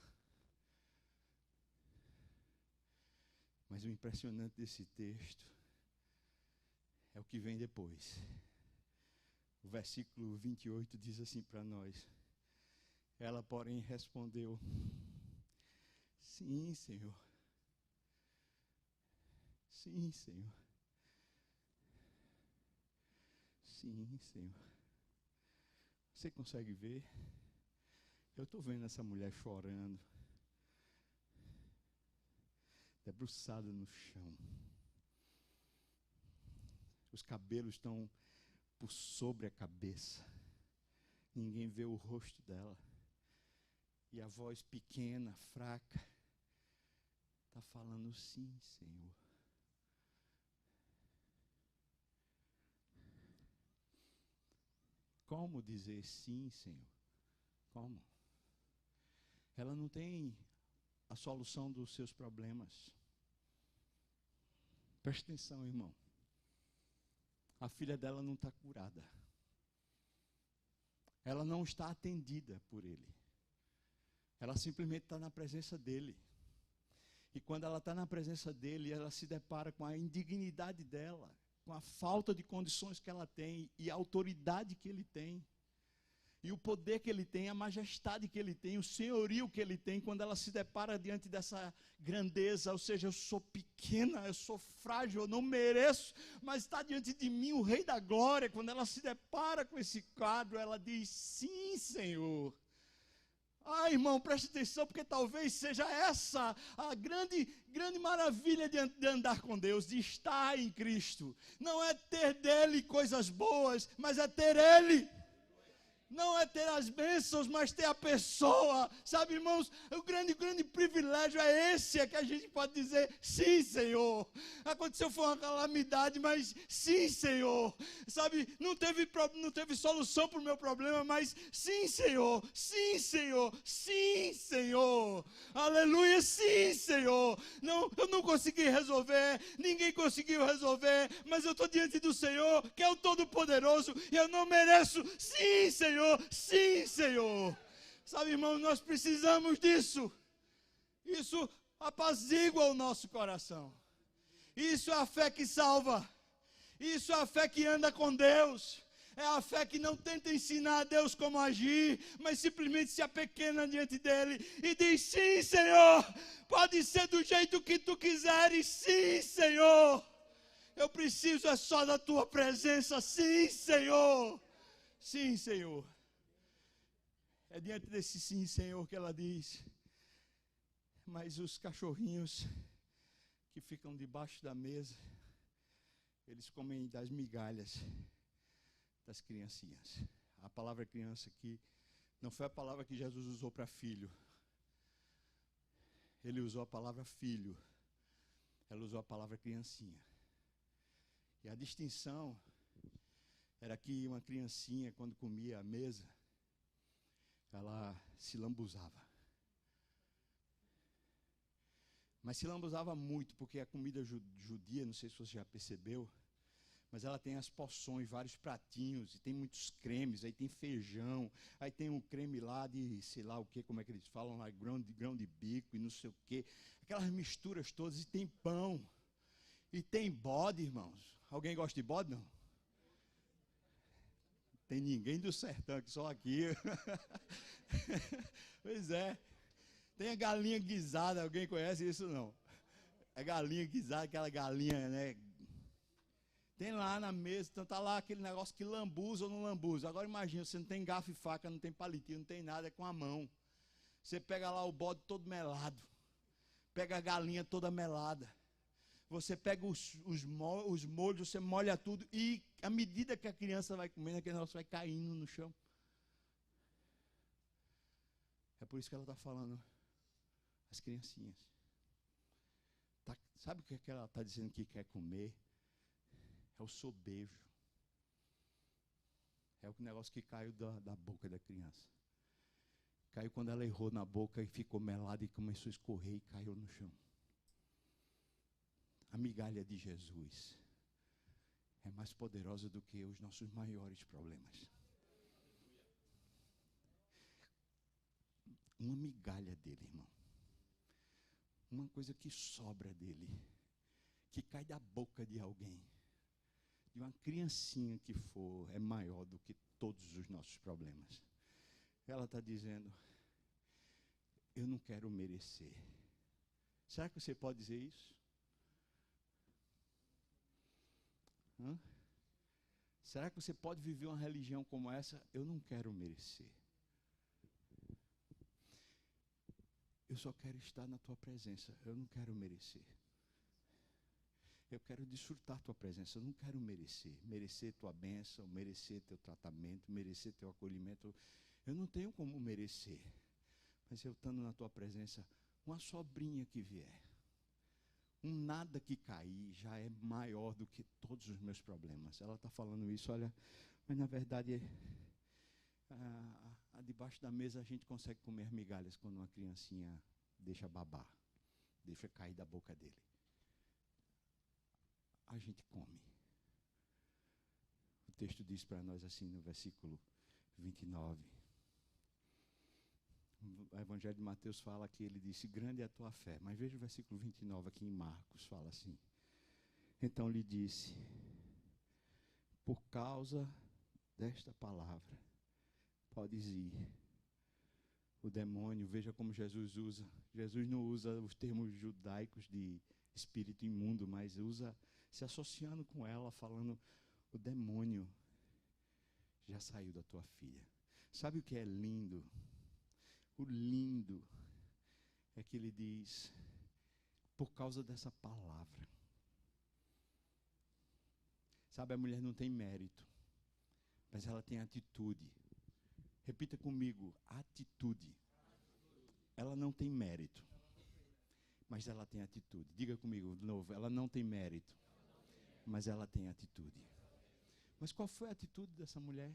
Mas o impressionante desse texto é o que vem depois. O versículo 28 diz assim para nós. Ela, porém, respondeu, sim, Senhor. Sim, Senhor. Sim, Senhor. Você consegue ver? Eu estou vendo essa mulher chorando. Debruçada no chão. Os cabelos estão por sobre a cabeça. Ninguém vê o rosto dela. E a voz pequena, fraca, está falando sim, Senhor. Como dizer sim, Senhor? Como? Ela não tem a solução dos seus problemas. Preste atenção, irmão. A filha dela não está curada. Ela não está atendida por ele. Ela simplesmente está na presença dele. E quando ela está na presença dele, ela se depara com a indignidade dela, com a falta de condições que ela tem e a autoridade que ele tem. E o poder que ele tem, a majestade que ele tem, o senhorio que ele tem, quando ela se depara diante dessa grandeza, ou seja, eu sou pequena, eu sou frágil, eu não mereço, mas está diante de mim o Rei da Glória. Quando ela se depara com esse quadro, ela diz: sim, Senhor. Ah, irmão, preste atenção, porque talvez seja essa a grande maravilha de andar com Deus, de estar em Cristo. Não é ter dele coisas boas, mas é ter Ele. Não é ter as bênçãos, mas ter a pessoa. Sabe, irmãos, o grande privilégio é esse, é que a gente pode dizer: sim, Senhor. Aconteceu, foi uma calamidade, mas sim, Senhor. Sabe, não teve solução para o meu problema, mas sim, Senhor. Sim, Senhor. Sim, Senhor. Aleluia, sim, Senhor. Não, eu não consegui resolver, ninguém conseguiu resolver, mas eu estou diante do Senhor, que é o Todo-Poderoso, e eu não mereço. Sim, Senhor. Sim, Senhor. Sabe, irmão, nós precisamos disso. Isso apazigua o nosso coração. Isso é a fé que salva. Isso é a fé que anda com Deus. É a fé que não tenta ensinar a Deus como agir, mas simplesmente se apequena diante dele e diz: sim, Senhor. Pode ser do jeito que tu quiseres. Sim, Senhor. Eu preciso é só da tua presença. Sim, Senhor. Sim, Senhor. É diante desse sim, Senhor, que ela diz: mas os cachorrinhos que ficam debaixo da mesa, eles comem das migalhas das criancinhas. A palavra criança aqui não foi a palavra que Jesus usou para filho. Ele usou a palavra filho. Ela usou a palavra criancinha. E a distinção era que uma criancinha, quando comia à mesa, ela se lambuzava. Mas se lambuzava muito, porque a comida judia, não sei se você já percebeu, mas ela tem as porções, vários pratinhos, e tem muitos cremes, aí tem feijão, aí tem um creme lá de, sei lá o que, como é que eles falam lá, grão de bico e não sei o que, aquelas misturas todas, e tem pão, e tem bode, irmãos. Alguém gosta de bode, não? Tem ninguém do sertão, que só aqui. Pois é. Tem a galinha guisada, alguém conhece isso não? É galinha guisada, aquela galinha, né? Tem lá na mesa, então tá lá aquele negócio que lambuza ou não lambuza. Agora imagina, você não tem garfo e faca, não tem palitinho, não tem nada, é com a mão. Você pega lá o bode todo melado. Pega a galinha toda melada. Você pega os molhos, você molha tudo e à medida que a criança vai comendo, aquele negócio vai caindo no chão. É por isso que ela está falando as criancinhas. Sabe o que ela está dizendo que quer comer? É o sobejo. É o negócio que caiu da boca da criança. Caiu quando ela errou na boca e ficou melada e começou a escorrer e caiu no chão. A migalha de Jesus é mais poderosa do que os nossos maiores problemas. Uma migalha dele, irmão. Uma coisa que sobra dele, que cai da boca de alguém, de uma criancinha que for, é maior do que todos os nossos problemas. Ela está dizendo: eu não quero merecer. Será que você pode dizer isso? Hã? Será que você pode viver uma religião como essa? Eu não quero merecer. Eu só quero estar na tua presença. Eu não quero merecer. Eu quero desfrutar tua presença. Eu não quero merecer. Merecer tua bênção, merecer teu tratamento, merecer teu acolhimento. Eu não tenho como merecer. Mas eu estando na tua presença, uma sobrinha que vier, um nada que cair, já é maior do que todos os meus problemas. Ela está falando isso, olha, mas na verdade, debaixo da mesa a gente consegue comer migalhas quando uma criancinha deixa babar, deixa cair da boca dele. A gente come. O texto diz para nós assim no versículo 29. O Evangelho de Mateus fala que ele disse: grande é a tua fé. Mas veja o versículo 29 aqui em Marcos, fala assim: então lhe disse, por causa desta palavra, podes ir. O demônio, veja como Jesus usa. Jesus não usa os termos judaicos de espírito imundo, mas usa se associando com ela, falando, o demônio já saiu da tua filha. Sabe o que é lindo? O lindo é que ele diz, por causa dessa palavra. Sabe, a mulher não tem mérito, mas ela tem atitude. Repita comigo, atitude. Ela não tem mérito, mas ela tem atitude. Diga comigo de novo, ela não tem mérito, mas ela tem atitude. Mas qual foi a atitude dessa mulher?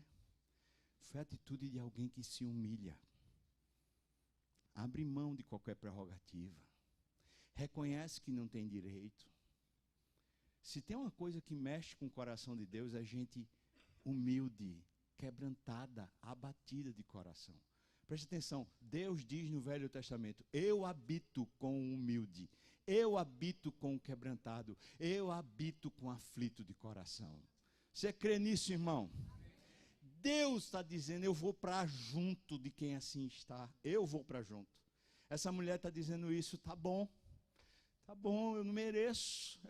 Foi a atitude de alguém que se humilha. Abre mão de qualquer prerrogativa. Reconhece que não tem direito. Se tem uma coisa que mexe com o coração de Deus, é gente humilde, quebrantada, abatida de coração. Preste atenção, Deus diz no Velho Testamento, eu habito com o humilde, eu habito com o quebrantado, eu habito com o aflito de coração. Você crê nisso, irmão? Deus está dizendo, eu vou para junto de quem assim está, eu vou para junto. Essa mulher está dizendo isso, tá bom, eu não mereço,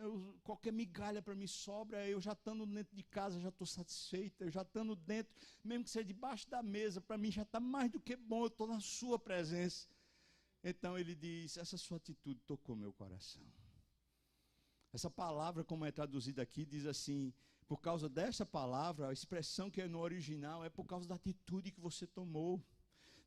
qualquer migalha para mim sobra, eu já estando dentro de casa, já estou satisfeita, eu já estando dentro, mesmo que seja debaixo da mesa, para mim já está mais do que bom, eu estou na sua presença. Então ele diz, essa sua atitude tocou meu coração. Essa palavra, como é traduzida aqui, diz assim, por causa dessa palavra, a expressão que é no original é por causa da atitude que você tomou.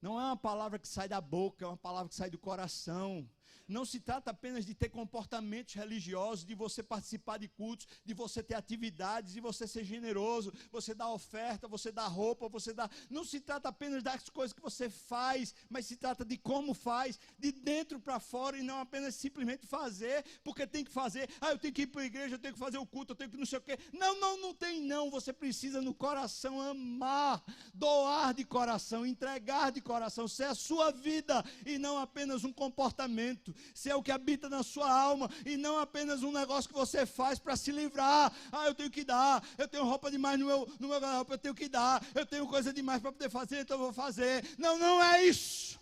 Não é uma palavra que sai da boca, é uma palavra que sai do coração. Não se trata apenas de ter comportamentos religiosos, de você participar de cultos, de você ter atividades, de você ser generoso, você dá oferta, você dá roupa, você dá... Não se trata apenas das coisas que você faz, mas se trata de como faz, de dentro para fora, e não apenas simplesmente fazer, porque tem que fazer. Eu tenho que ir para a igreja, eu tenho que fazer o culto, eu tenho que não sei o quê. Não tem não. Você precisa no coração amar, doar de coração, entregar de coração, ser a sua vida e não apenas um comportamento. Se é o que habita na sua alma e não apenas um negócio que você faz para se livrar. Eu tenho que dar, eu tenho roupa demais no meu guarda-roupa, eu tenho que dar, eu tenho coisa demais para poder fazer, então eu vou fazer. Não é isso.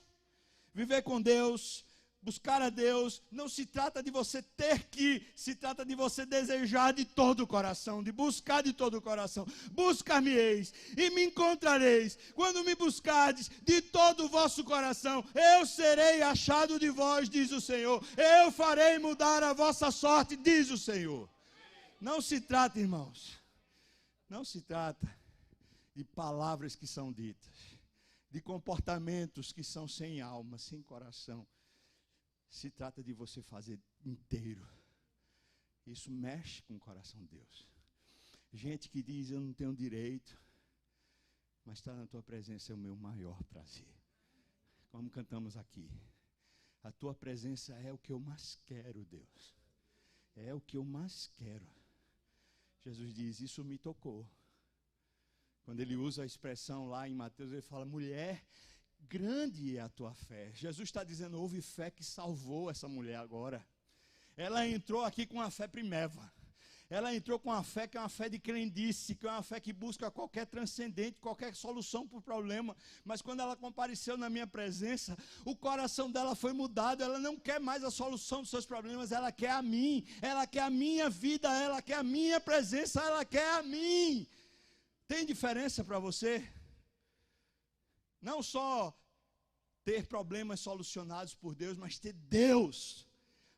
Viver com Deus, buscar a Deus, não se trata de você ter que, se trata de você desejar de todo o coração, de buscar de todo o coração. Buscar-me-eis e me encontrareis. Quando me buscardes de todo o vosso coração, eu serei achado de vós, diz o Senhor. Eu farei mudar a vossa sorte, diz o Senhor. Não se trata, irmãos, não se trata de palavras que são ditas, de comportamentos que são sem alma, sem coração. Se trata de você fazer inteiro. Isso mexe com o coração de Deus. Gente que diz, eu não tenho direito, mas estar na tua presença é o meu maior prazer. Como cantamos aqui. A tua presença é o que eu mais quero, Deus. É o que eu mais quero. Jesus diz, isso me tocou. Quando ele usa a expressão lá em Mateus, ele fala, mulher, grande é a tua fé. Jesus está dizendo, houve fé que salvou essa mulher agora. Ela entrou aqui com uma fé primeva. Ela entrou com uma fé que é uma fé de crendice, que é uma fé que busca qualquer transcendente, qualquer solução para o problema. Mas quando ela compareceu na minha presença, o coração dela foi mudado. Ela não quer mais a solução dos seus problemas, ela quer a mim. Ela quer a minha vida, ela quer a minha presença, ela quer a mim. Tem diferença para você? Não só ter problemas solucionados por Deus, mas ter Deus,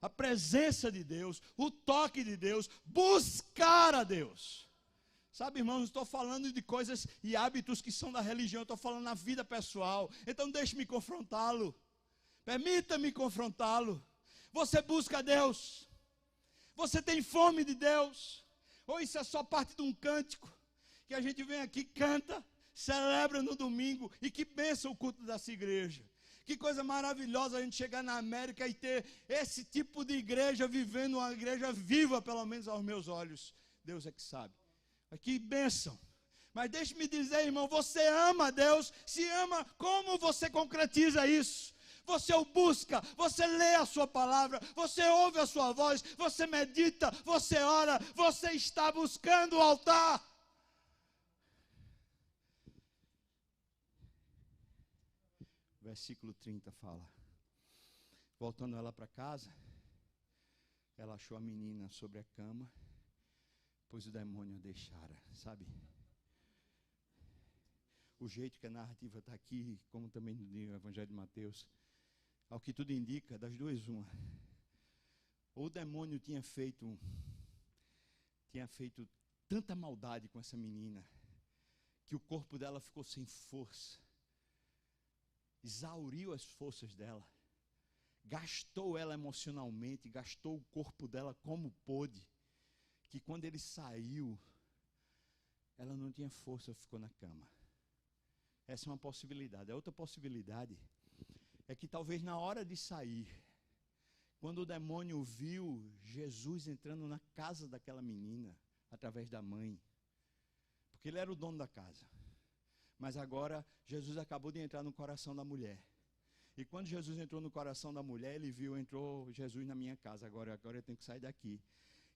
a presença de Deus, o toque de Deus, buscar a Deus. Sabe, irmãos, não estou falando de coisas e hábitos que são da religião, estou falando na vida pessoal. Então deixe-me confrontá-lo, permita-me confrontá-lo. Você busca a Deus? Você tem fome de Deus? Ou isso é só parte de um cântico, que a gente vem aqui, canta, celebra no domingo, e que bênção o culto dessa igreja. Que coisa maravilhosa a gente chegar na América e ter esse tipo de igreja, vivendo uma igreja viva, pelo menos aos meus olhos. Deus é que sabe. Mas que bênção. Mas deixe-me dizer, irmão, você ama a Deus? Se ama, como você concretiza isso? Você o busca, você lê a sua palavra, você ouve a sua voz, você medita, você ora, você está buscando o altar. versículo 30 fala: voltando ela para casa, ela achou a menina sobre a cama, pois o demônio a deixara, sabe? O jeito que a narrativa está aqui, como também no Evangelho de Mateus, ao que tudo indica, das duas uma. Ou o demônio tinha feito tanta maldade com essa menina, que o corpo dela ficou sem força, exauriu as forças dela, gastou ela emocionalmente, gastou o corpo dela como pôde, que quando ele saiu, ela não tinha força, ficou na cama. Essa é uma possibilidade. A outra possibilidade é que talvez na hora de sair, quando o demônio viu Jesus entrando na casa daquela menina, através da mãe, porque ele era o dono da casa, mas agora Jesus acabou de entrar no coração da mulher. E quando Jesus entrou no coração da mulher, ele viu, entrou Jesus na minha casa, agora eu tenho que sair daqui.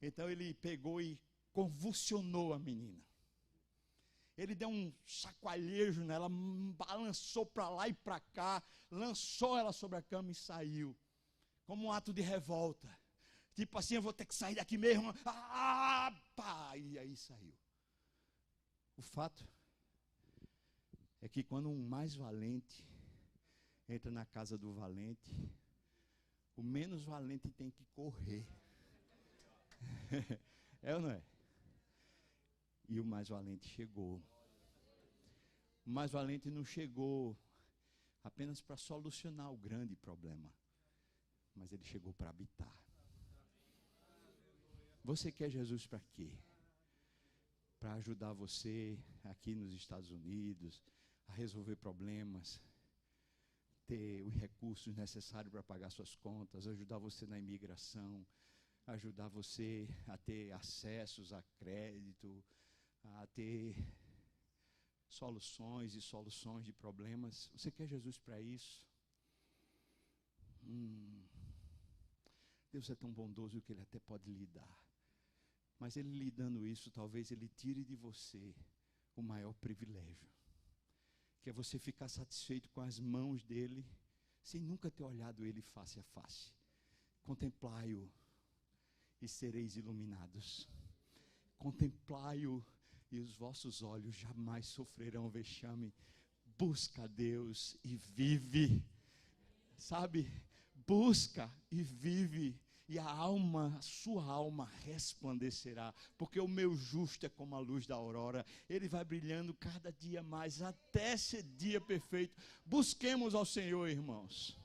Então ele pegou e convulsionou a menina. Ele deu um chacoalhejo nela, balançou para lá e para cá, lançou ela sobre a cama e saiu, como um ato de revolta. Tipo assim, eu vou ter que sair daqui mesmo. Pá! E aí saiu. O fato é que quando um mais valente entra na casa do valente, o menos valente tem que correr. É ou não é? E o mais valente chegou. O mais valente não chegou apenas para solucionar o grande problema, mas ele chegou para habitar. Você quer Jesus para quê? Para ajudar você aqui nos Estados Unidos a resolver problemas, ter os recursos necessários para pagar suas contas, ajudar você na imigração, ajudar você a ter acessos a crédito, a ter soluções e soluções de problemas. Você quer Jesus para isso? Deus é tão bondoso que Ele até pode lhe dar. Mas Ele lhe dando isso, talvez Ele tire de você o maior privilégio, que é você ficar satisfeito com as mãos dEle, sem nunca ter olhado Ele face a face. Contemplai-o e sereis iluminados. Contemplai-o e os vossos olhos jamais sofrerão vexame. Busca a Deus e vive. Sabe? Busca e vive. E a sua alma resplandecerá. Porque o meu justo é como a luz da aurora. Ele vai brilhando cada dia mais, até ser dia perfeito. Busquemos ao Senhor, irmãos.